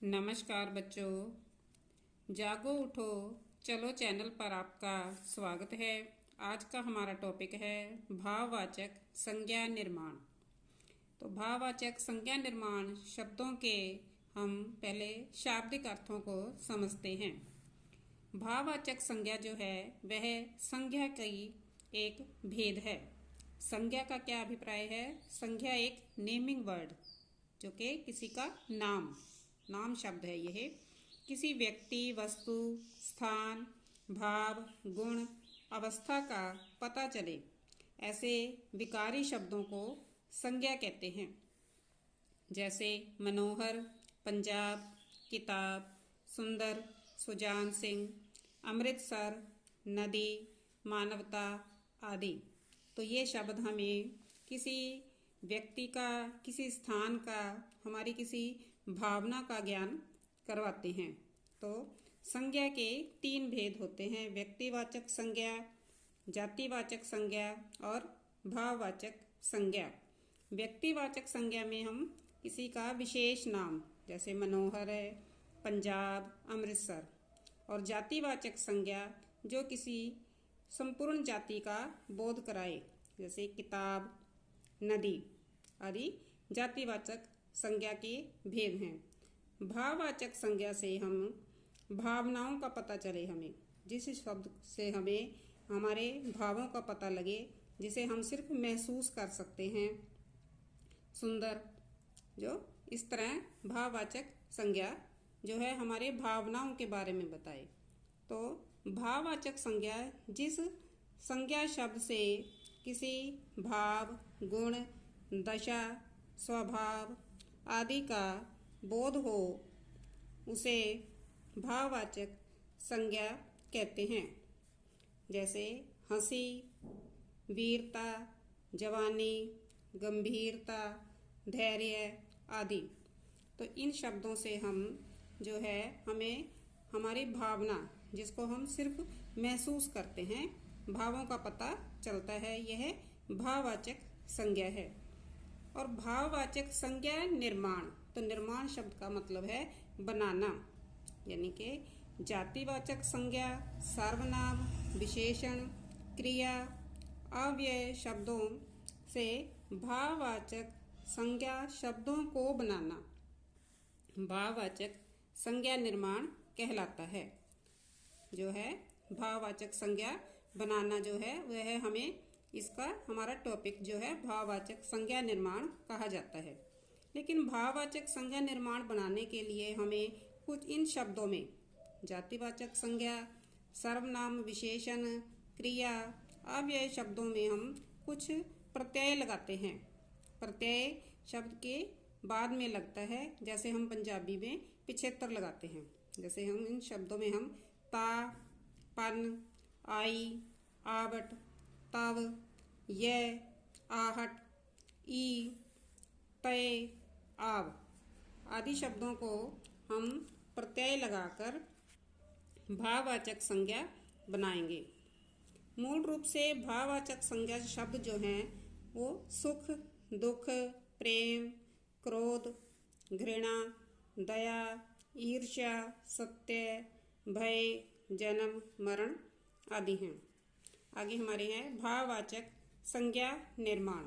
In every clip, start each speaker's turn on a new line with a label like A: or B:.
A: नमस्कार बच्चों, जागो उठो चलो चैनल पर आपका स्वागत है। आज का हमारा टॉपिक है भाववाचक संज्ञा निर्माण। तो भाववाचक संज्ञा निर्माण शब्दों के हम पहले शाब्दिक अर्थों को समझते हैं। भाववाचक संज्ञा जो है वह संज्ञा की एक भेद है। संज्ञा का क्या अभिप्राय है? संज्ञा एक नेमिंग वर्ड जो कि किसी का नाम शब्द है। यह किसी व्यक्ति, वस्तु, स्थान, भाव, गुण, अवस्था का पता चले ऐसे विकारी शब्दों को संज्ञा कहते हैं। जैसे मनोहर, पंजाब, किताब, सुंदर, सुजान सिंह, अमृतसर, नदी, मानवता आदि। तो ये शब्द हमें किसी व्यक्ति का, किसी स्थान का, हमारी किसी भावना का ज्ञान करवाते हैं। तो संज्ञा के तीन भेद होते हैं: व्यक्तिवाचक संज्ञा, जातिवाचक संज्ञा और भाववाचक संज्ञा। व्यक्तिवाचक संज्ञा में हम किसी का विशेष नाम, जैसे मनोहर है, पंजाब, अमृतसर। और जातिवाचक संज्ञा जो किसी संपूर्ण जाति का बोध कराए, जैसे किताब, नदी आदि जातिवाचक संज्ञा के भेद हैं। भाववाचक संज्ञा से हम भावनाओं का पता चले, हमें जिस शब्द से हमें हमारे भावों का पता लगे, जिसे हम सिर्फ महसूस कर सकते हैं। सुंदर, जो इस तरह भाववाचक संज्ञा जो है हमारे भावनाओं के बारे में बताए। तो भाववाचक संज्ञा जिस संज्ञा शब्द से किसी भाव, गुण, दशा, स्वभाव आदि का बोध हो, उसे भाववाचक संज्ञा कहते हैं। जैसे हंसी, वीरता, जवानी, गंभीरता, धैर्य आदि। तो इन शब्दों से हम जो है हमें हमारी भावना, जिसको हम सिर्फ महसूस करते हैं, भावों का पता चलता है, यह भाववाचक संज्ञा है। और भाववाचक संज्ञा निर्माण, तो निर्माण शब्द का मतलब है बनाना, यानी कि जातिवाचक संज्ञा सर्वनाम, विशेषण, क्रिया, अव्यय शब्दों से भाववाचक संज्ञा शब्दों को बनाना भाववाचक संज्ञा निर्माण कहलाता है। जो है भाववाचक संज्ञा बनाना जो है वह हमें इसका हमारा टॉपिक जो है भाववाचक संज्ञा निर्माण कहा जाता है। लेकिन भाववाचक संज्ञा निर्माण बनाने के लिए हमें कुछ इन शब्दों में जातिवाचक संज्ञा, सर्वनाम, विशेषण, क्रिया, अव्यय शब्दों में हम कुछ प्रत्यय लगाते हैं। प्रत्यय शब्द के बाद में लगता है, जैसे हम पंजाबी में पिछेत्तर लगाते हैं। जैसे हम इन शब्दों में हम ता, पन, आई, आवट, तव, यह, आहट, ई, तय, आव आदि शब्दों को हम प्रत्यय लगाकर भाववाचक संज्ञा बनाएंगे। मूल रूप से भाववाचक संज्ञा शब्द जो हैं वो सुख, दुख, प्रेम, क्रोध, घृणा, दया, ईर्ष्या, सत्य, भय, जन्म, मरण आदि हैं। आगे हमारे हैं भाववाचक संज्ञा निर्माण।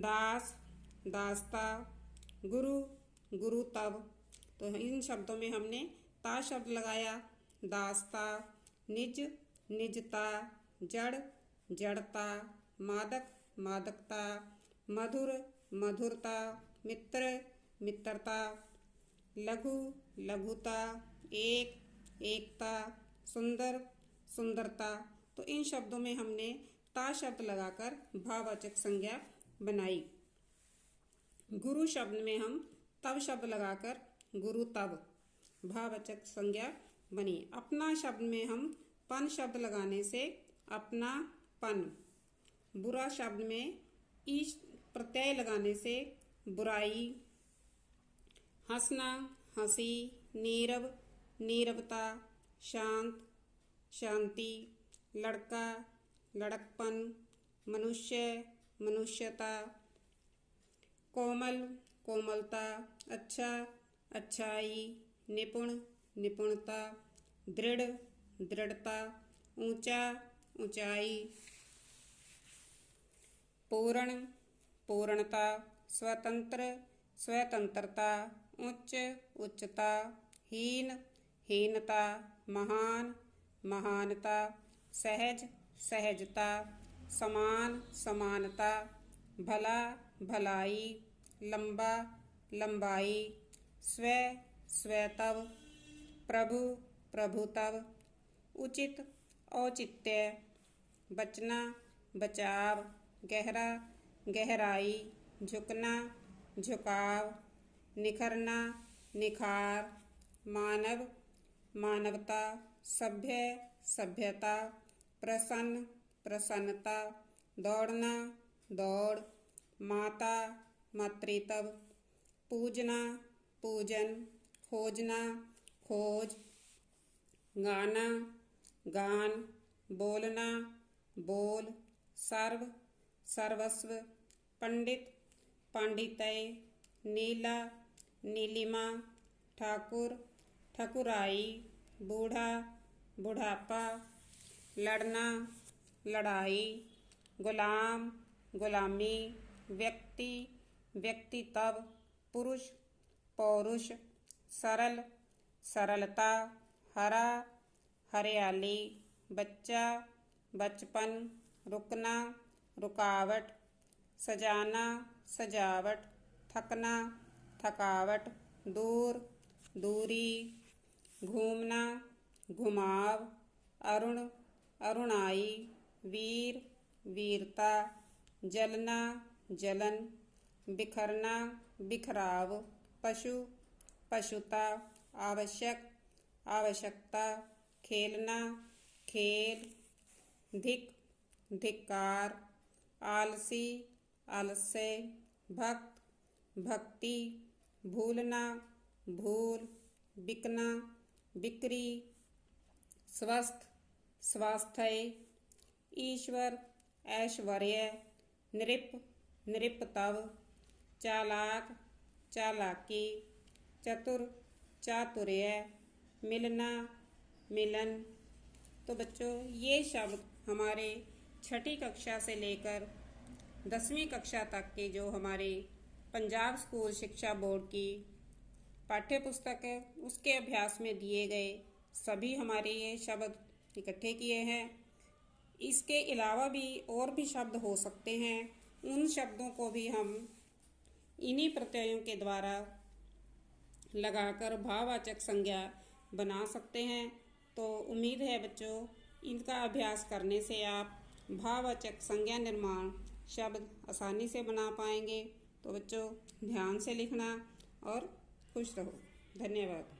A: दास, दासता, गुरु, गुरुतव। तो इन शब्दों में हमने ता शब्द लगाया। दासता, निज, निजता, जड़, जड़ता, मादक, मादकता, मधुर, मधुरता, मित्र, मित्रता, लघु, लघुता, एक, एकता, सुंदर, सुंदरता। तो इन शब्दों में हमने ता शब्द लगाकर भाववाचक संज्ञा बनाई। गुरु शब्द में हम तव शब्द लगाकर गुरु तव भाववाचक संज्ञा बनी। अपना शब्द में हम पन शब्द लगाने से अपना पन। बुरा शब्द में ई प्रत्यय लगाने से बुराई। हंसना, हंसी, नीरव, नीरवता, शांत, शांति, लड़का, लड़कपन, मनुष्य, मनुष्यता, कोमल, कोमलता, अच्छा, अच्छाई, निपुण, निपुणता, दृढ़, दृढ़ता, ऊंचा, ऊंचाई, पूर्ण, पूर्णता, स्वतंत्र, स्वतंत्रता, उच्च, उच्चता, हीन, हीनता, महान, महानता, सहज, सहजता, समान, समानता, भला, भलाई, लंबा, लंबाई, स्व, स्वतव, प्रभु, प्रभुतव, उचित, औचित्य, बचना, बचाव, गहरा, गहराई, झुकना, झुकाव, निखरना, निखार, मानव, मानवता, सभ्य, सभ्यता, प्रसन्न, प्रसन्नता, दौड़ना, दौड़, माता, मातृत्व, पूजना, पूजन, खोजना, खोज, गाना, गान, बोलना, बोल, सर्व, सर्वस्व, पंडित, पांडित्य, नीला, नीलिमा, ठाकुर, ठकुराई, बूढ़ा, बुढ़ापा, लड़ना, लड़ाई, गुलाम, गुलामी, व्यक्ति, व्यक्तित्व, पुरुष, पौरुष, सरल, सरलता, हरा, हरियाली, बच्चा, बचपन, रुकना, रुकावट, सजाना, सजावट, थकना, थकावट, दूर, दूरी, घूमना, घुमाव, अरुण, अरुणाई, वीर, वीरता, जलना, जलन, बिखरना, बिखराव, पशु, पशुता, आवश्यक, आवश्यकता, खेलना, खेल, धिक, धिक्कार, आलसी, आलस्य, भक्त, भक्ति, भूलना, भूल, बिकना, बिक्री, स्वस्थ, स्वास्थ्य, ईश्वर, ऐश्वर्य, नृप, नृपतव, चालाक, चालाकी, चतुर, चातुर्य, मिलना, मिलन। तो बच्चों, ये शब्द हमारे छठी कक्षा से लेकर 10वीं कक्षा तक के जो हमारे पंजाब स्कूल शिक्षा बोर्ड की पाठ्य पुस्तक है उसके अभ्यास में दिए गए सभी हमारे ये शब्द इकट्ठे किए हैं। इसके अलावा भी और भी शब्द हो सकते हैं, उन शब्दों को भी हम इन्हीं प्रत्ययों के द्वारा लगाकर भाववाचक संज्ञा बना सकते हैं। तो उम्मीद है बच्चों, इनका अभ्यास करने से आप भाववाचक संज्ञा निर्माण शब्द आसानी से बना पाएंगे। तो बच्चों, ध्यान से लिखना और खुश रहो। धन्यवाद।